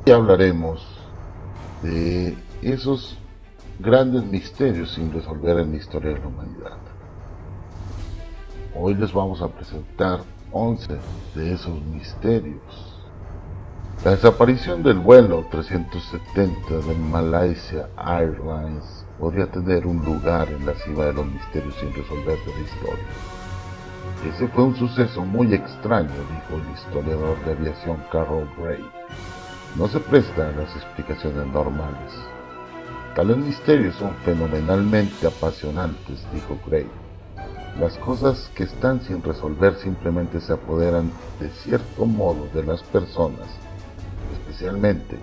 Y hablaremos de esos grandes misterios sin resolver en la historia de la humanidad. Hoy les vamos a presentar 11 de esos misterios. La desaparición del vuelo 370 de Malaysia Airlines podría tener un lugar en la cima de los misterios sin resolver de la historia. Ese fue un suceso muy extraño, dijo el historiador de aviación Carol Gray. No se presta a las explicaciones normales. Tales misterios son fenomenalmente apasionantes, dijo Gray. Las cosas que están sin resolver simplemente se apoderan de cierto modo de las personas, especialmente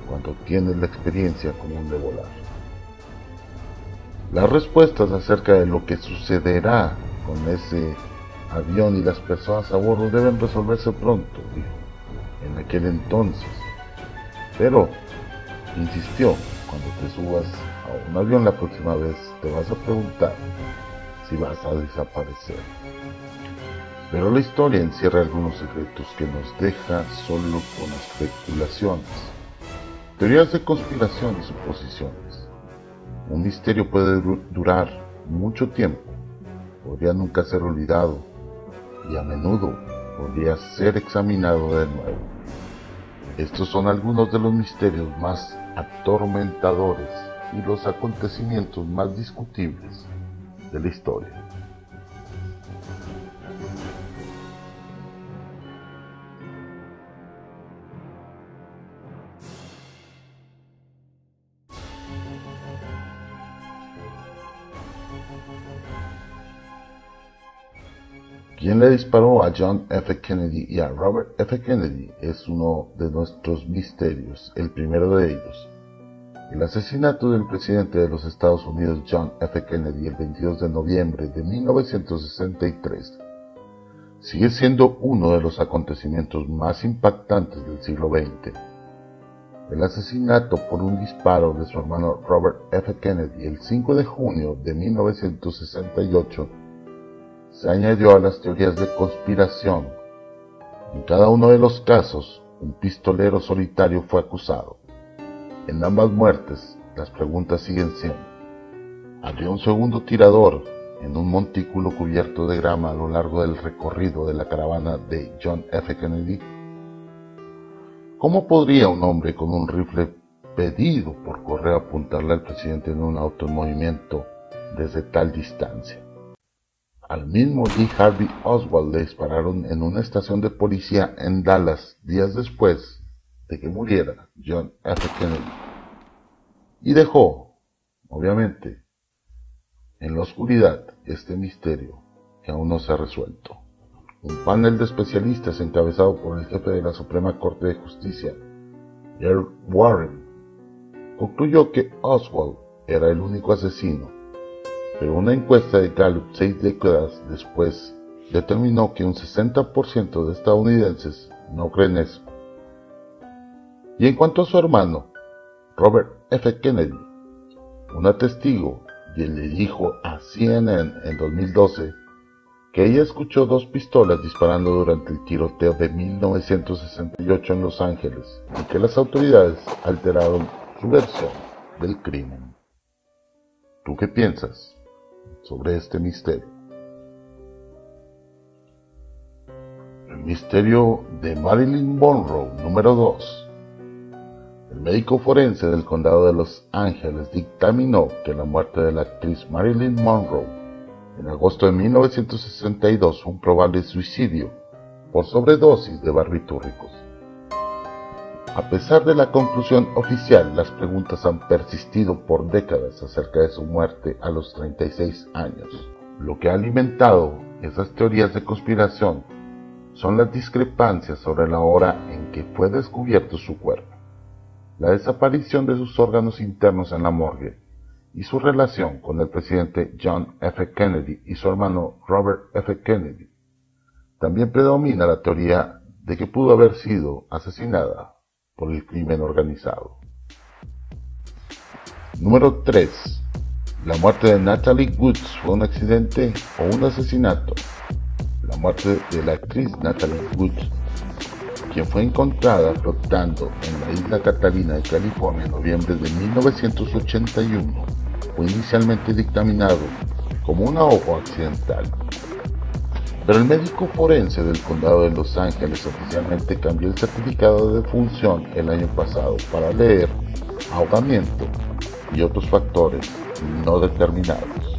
cuando tienen la experiencia común de volar. Las respuestas acerca de lo que sucederá con ese avión y las personas a bordo deben resolverse pronto, dijo, en aquel entonces. Pero, insistió, cuando te subas a un avión la próxima vez te vas a preguntar si vas a desaparecer. Pero la historia encierra algunos secretos que nos deja solo con especulaciones, teorías de conspiración y suposiciones. Un misterio puede durar mucho tiempo, podría nunca ser olvidado y a menudo podría ser examinado de nuevo. Estos son algunos de los misterios más atormentadores y los acontecimientos más discutibles de la historia. ¿Quién le disparó a John F. Kennedy y a Robert F. Kennedy? Es uno de nuestros misterios, el primero de ellos. El asesinato del presidente de los Estados Unidos, John F. Kennedy, el 22 de noviembre de 1963, sigue siendo uno de los acontecimientos más impactantes del siglo XX. El asesinato por un disparo de su hermano Robert F. Kennedy el 5 de junio de 1968 se añadió a las teorías de conspiración. En cada uno de los casos, un pistolero solitario fue acusado. En ambas muertes, las preguntas siguen siendo: ¿habría un segundo tirador en un montículo cubierto de grama a lo largo del recorrido de la caravana de John F. Kennedy? ¿Cómo podría un hombre con un rifle pedido por correo apuntarle al presidente en un auto en movimiento desde tal distancia? Al mismo Lee Harvey Oswald le dispararon en una estación de policía en Dallas días después de que muriera John F. Kennedy. Y dejó, obviamente, en la oscuridad este misterio que aún no se ha resuelto. Un panel de especialistas encabezado por el jefe de la Suprema Corte de Justicia, Jerry Warren, concluyó que Oswald era el único asesino. Pero una encuesta de Gallup 6 décadas después determinó que un 60% de estadounidenses no creen eso. Y en cuanto a su hermano, Robert F. Kennedy, una testigo le dijo a CNN en 2012 que ella escuchó dos pistolas disparando durante el tiroteo de 1968 en Los Ángeles y que las autoridades alteraron su versión del crimen. ¿Tú qué piensas sobre este misterio? El misterio de Marilyn Monroe, número 2. El médico forense del condado de Los Ángeles dictaminó que la muerte de la actriz Marilyn Monroe en agosto de 1962 fue un probable suicidio por sobredosis de barbitúricos. A pesar de la conclusión oficial, las preguntas han persistido por décadas acerca de su muerte a los 36 años. Lo que ha alimentado esas teorías de conspiración son las discrepancias sobre la hora en que fue descubierto su cuerpo, la desaparición de sus órganos internos en la morgue y su relación con el presidente John F. Kennedy y su hermano Robert F. Kennedy. También predomina la teoría de que pudo haber sido asesinada por el crimen organizado. Número 3. La muerte de Natalie Woods fue un accidente o un asesinato. La muerte de la actriz Natalie Woods, quien fue encontrada flotando en la isla Catalina de California en noviembre de 1981, fue inicialmente dictaminado como un ahogo accidental. Pero el médico forense del condado de Los Ángeles oficialmente cambió el certificado de defunción el año pasado para leer ahogamiento y otros factores no determinados.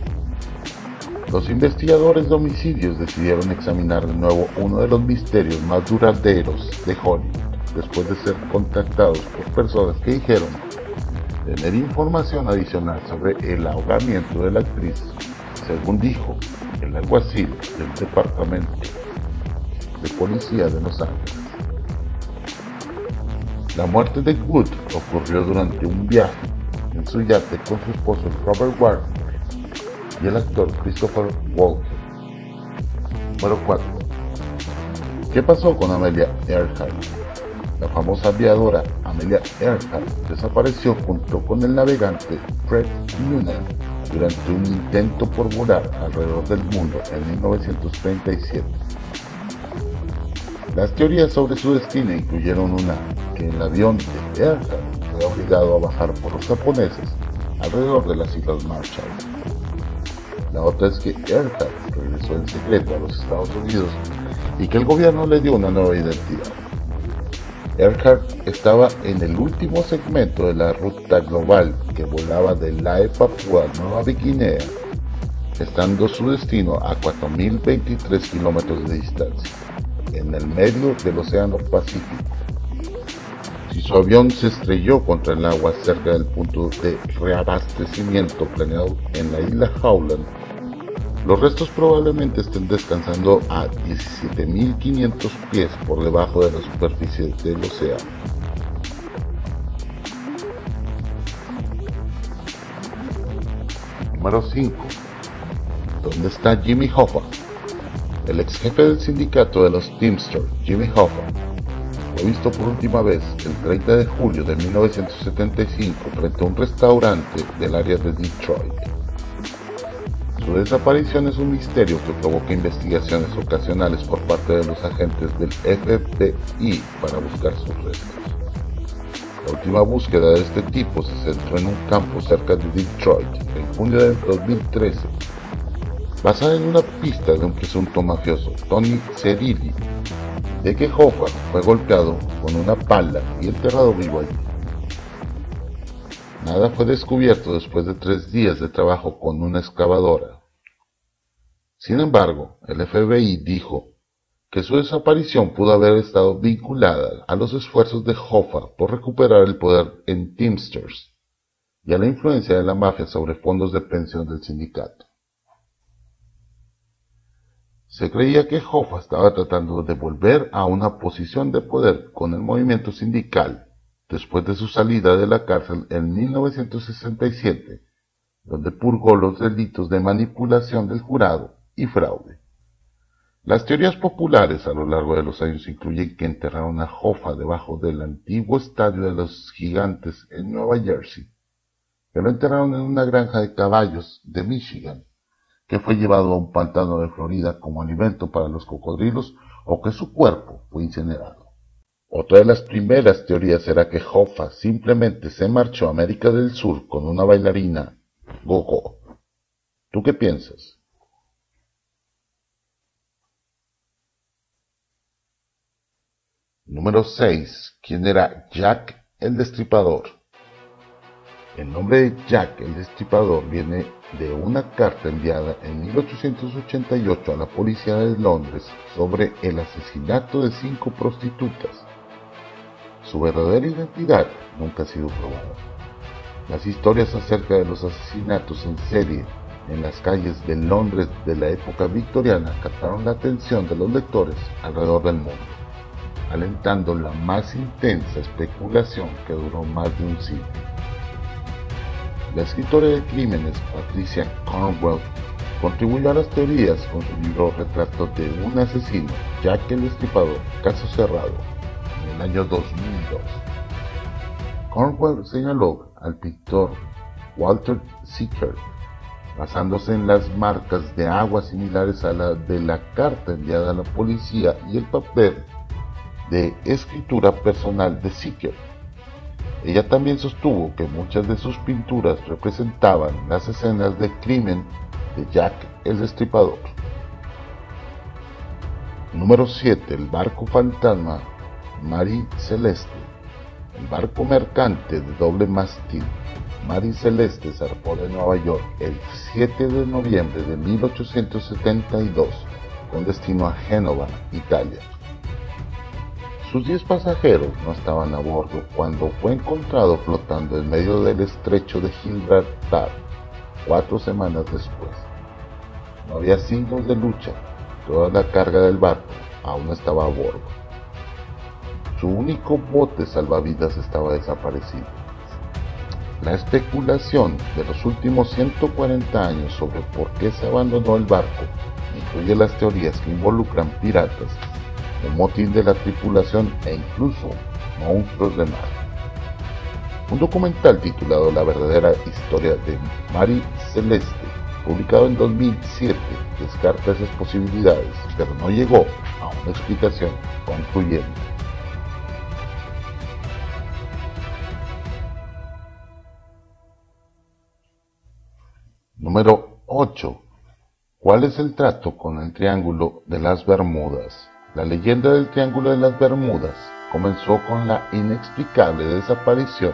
Los investigadores de homicidios decidieron examinar de nuevo uno de los misterios más duraderos de Hollywood, después de ser contactados por personas que dijeron tener información adicional sobre el ahogamiento de la actriz, según dijo el alguacil del Departamento de Policía de Los Ángeles. La muerte de Wood ocurrió durante un viaje en su yate con su esposo Robert Wagner y el actor Christopher Walken. Número 4. ¿Qué pasó con Amelia Earhart? La famosa aviadora Amelia Earhart desapareció junto con el navegante Fred Noonan durante un intento por volar alrededor del mundo en 1937. Las teorías sobre su destino incluyeron una que el avión de Earhart fue obligado a bajar por los japoneses alrededor de las Islas Marshall. La otra es que Earhart regresó en secreto a los Estados Unidos y que el gobierno le dio una nueva identidad. Earhart estaba en el último segmento de la ruta global que volaba de Lae, Papúa Nueva Guinea, estando su destino a 4.023 kilómetros de distancia, en el medio del Océano Pacífico. Si su avión se estrelló contra el agua cerca del punto de reabastecimiento planeado en la isla Howland, los restos probablemente estén descansando a 17.500 pies por debajo de la superficie del océano. Número 5. ¿Dónde está Jimmy Hoffa? El ex jefe del sindicato de los Teamsters, Jimmy Hoffa, fue visto por última vez el 30 de julio de 1975 frente a un restaurante del área de Detroit. Su desaparición es un misterio que provoca investigaciones ocasionales por parte de los agentes del FBI para buscar sus restos. La última búsqueda de este tipo se centró en un campo cerca de Detroit en junio de 2013, basada en una pista de un presunto mafioso, Tony Cerilli, de que Hoffa fue golpeado con una pala y enterrado vivo allí. Nada fue descubierto después de 3 días de trabajo con una excavadora. Sin embargo, el FBI dijo que su desaparición pudo haber estado vinculada a los esfuerzos de Hoffa por recuperar el poder en Teamsters y a la influencia de la mafia sobre fondos de pensión del sindicato. Se creía que Hoffa estaba tratando de volver a una posición de poder con el movimiento sindical después de su salida de la cárcel en 1967, donde purgó los delitos de manipulación del jurado y fraude. Las teorías populares a lo largo de los años incluyen que enterraron a Hoffa debajo del antiguo estadio de los Gigantes en Nueva Jersey, que lo enterraron en una granja de caballos de Michigan, que fue llevado a un pantano de Florida como alimento para los cocodrilos, o que su cuerpo fue incinerado. Otra de las primeras teorías era que Hoffa simplemente se marchó a América del Sur con una bailarina go-go. ¿Tú qué piensas? Número 6. ¿Quién era Jack el Destripador? El nombre de Jack el Destripador viene de una carta enviada en 1888 a la policía de Londres sobre el asesinato de 5 prostitutas. Su verdadera identidad nunca ha sido probada. Las historias acerca de los asesinatos en serie en las calles de Londres de la época victoriana captaron la atención de los lectores alrededor del mundo, alentando la más intensa especulación que duró más de un siglo. La escritora de crímenes Patricia Cornwell contribuyó a las teorías con su libro Retrato de un asesino, Jack el Destripador, caso cerrado, en el año 2002. Cornwell señaló al pintor Walter Sickert, basándose en las marcas de agua similares a la de la carta enviada a la policía y el papel de escritura personal de Seeker. Ella también sostuvo que muchas de sus pinturas representaban las escenas de crimen de Jack el Destripador. Número 7. El barco fantasma Mary Celeste. El barco mercante de doble mástil Mary Celeste zarpó de Nueva York el 7 de noviembre de 1872 con destino a Génova, Italia. Sus 10 pasajeros no estaban a bordo cuando fue encontrado flotando en medio del estrecho de Gibraltar 4 semanas después. No había signos de lucha, toda la carga del barco aún estaba a bordo. Su único bote salvavidas estaba desaparecido. La especulación de los últimos 140 años sobre por qué se abandonó el barco incluye las teorías que involucran piratas, un motín de la tripulación e incluso monstruos de mar. Un documental titulado La verdadera historia de Mary Celeste, publicado en 2007, descarta esas posibilidades, pero no llegó a una explicación concluyente. Número 8. ¿Cuál es el trato con el Triángulo de las Bermudas? La leyenda del Triángulo de las Bermudas comenzó con la inexplicable desaparición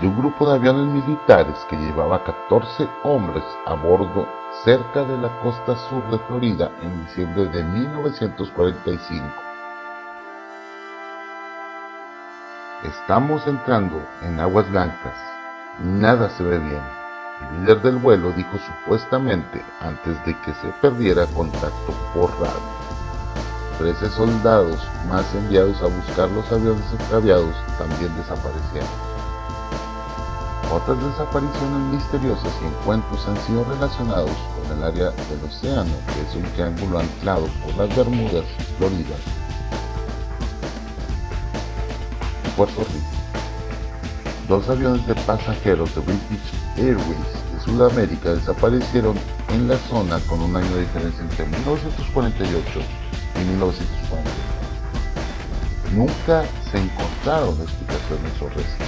de un grupo de aviones militares que llevaba 14 hombres a bordo cerca de la costa sur de Florida en diciembre de 1945. Estamos entrando en aguas blancas, nada se ve bien. El líder del vuelo dijo supuestamente antes de que se perdiera contacto por radio. 13 soldados más enviados a buscar los aviones extraviados también desaparecieron. Otras desapariciones misteriosas y encuentros han sido relacionados con el área del océano, que es un triángulo anclado por las Bermudas, Florida y Puerto Rico. 2 aviones de pasajeros de British Airways de Sudamérica desaparecieron en la zona con un año de diferencia entre 1948 y 1949. Nunca se encontraron explicaciones sobre esto.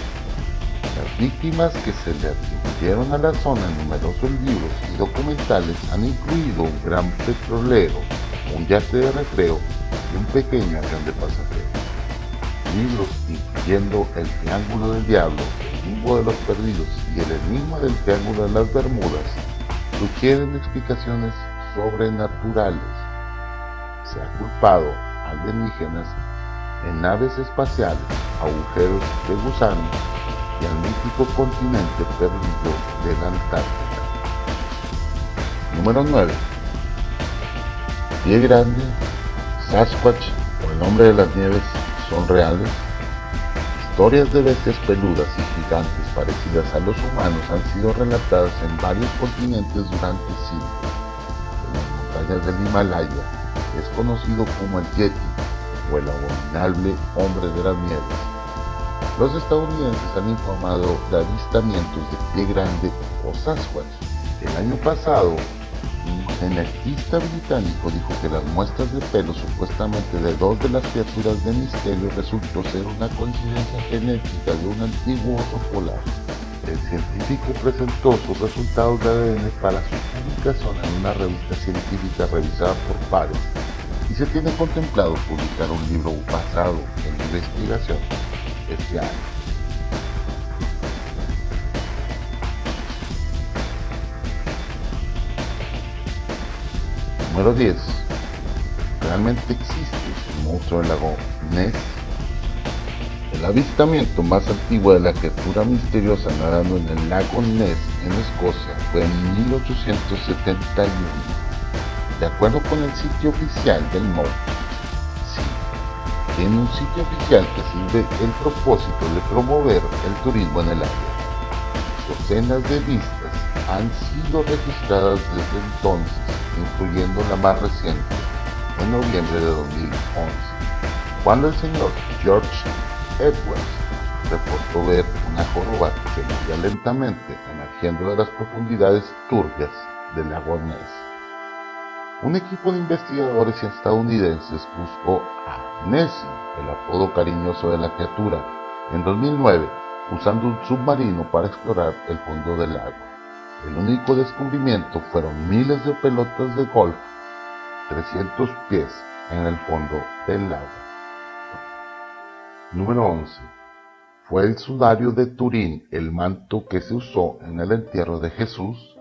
Las víctimas que se le atribuyeron a la zona en numerosos libros y documentales han incluido un gran petrolero, un yate de recreo y un pequeño avión de pasajeros. Libros incluyendo El Triángulo del Diablo, El Limbo de los Perdidos y El Enigma del Triángulo de las Bermudas sugieren explicaciones sobrenaturales. Se ha culpado a alienígenas en naves espaciales, agujeros de gusano y al mítico continente perdido de la Antártida. Número 9. Pie Grande, Sasquatch o el Hombre de las Nieves son reales. Historias de bestias peludas y gigantes parecidas a los humanos han sido relatadas en varios continentes durante siglos. En las montañas del Himalaya es conocido como el Yeti o el abominable Hombre de las Nieves. Los estadounidenses han informado de avistamientos de Pie Grande o Sasquatch. El año pasado, un genetista británico dijo que las muestras de pelo supuestamente de 2 de las criaturas de misterio resultó ser una coincidencia genética de un antiguo oso polar. El científico presentó sus resultados de ADN para su publicación en una revista científica revisada por pares y se tiene contemplado publicar un libro basado en la investigación este año. Número 10. ¿Realmente existe el monstruo del lago Ness? El avistamiento más antiguo de la criatura misteriosa nadando en el lago Ness en Escocia fue en 1871. De acuerdo con el sitio oficial del MOU, sí, tiene un sitio oficial que sirve el propósito de promover el turismo en el área. Docenas de vistas han sido registradas desde entonces, incluyendo la más reciente, en noviembre de 2011, cuando el señor George Edwards reportó ver una joroba que se movía lentamente emergiendo de las profundidades turbias del lago Ness. Un equipo de investigadores estadounidenses buscó a Nessie, el apodo cariñoso de la criatura, en 2009, usando un submarino para explorar el fondo del lago. El único descubrimiento fueron miles de pelotas de golf, 300 pies en el fondo del lago. Número 11. ¿Fue el sudario de Turín el manto que se usó en el entierro de Jesús?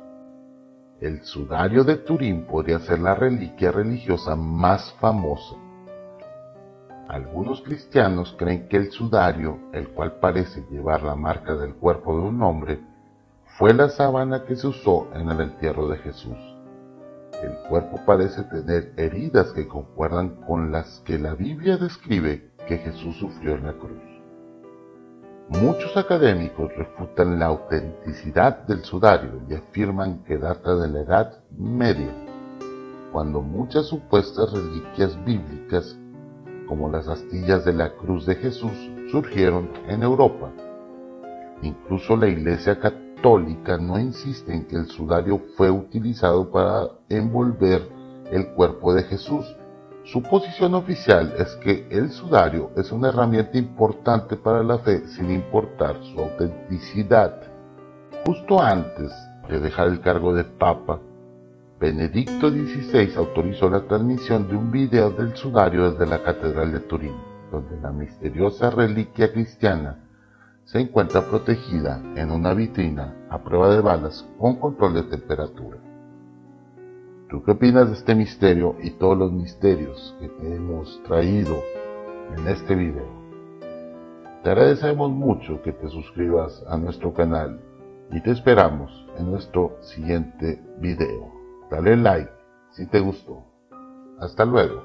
El sudario de Turín podría ser la reliquia religiosa más famosa. Algunos cristianos creen que el sudario, el cual parece llevar la marca del cuerpo de un hombre, fue la sábana que se usó en el entierro de Jesús. El cuerpo parece tener heridas que concuerdan con las que la Biblia describe que Jesús sufrió en la cruz. Muchos académicos refutan la autenticidad del sudario y afirman que data de la Edad Media, cuando muchas supuestas reliquias bíblicas, como las astillas de la cruz de Jesús, surgieron en Europa. Incluso la Iglesia Católica no insiste en que el sudario fue utilizado para envolver el cuerpo de Jesús. Su posición oficial es que el sudario es una herramienta importante para la fe sin importar su autenticidad. Justo antes de dejar el cargo de Papa, Benedicto XVI autorizó la transmisión de un video del sudario desde la Catedral de Turín, donde la misteriosa reliquia cristiana se encuentra protegida en una vitrina a prueba de balas con control de temperatura. ¿Tú qué opinas de este misterio y todos los misterios que te hemos traído en este video? Te agradecemos mucho que te suscribas a nuestro canal y te esperamos en nuestro siguiente video. Dale like si te gustó. Hasta luego.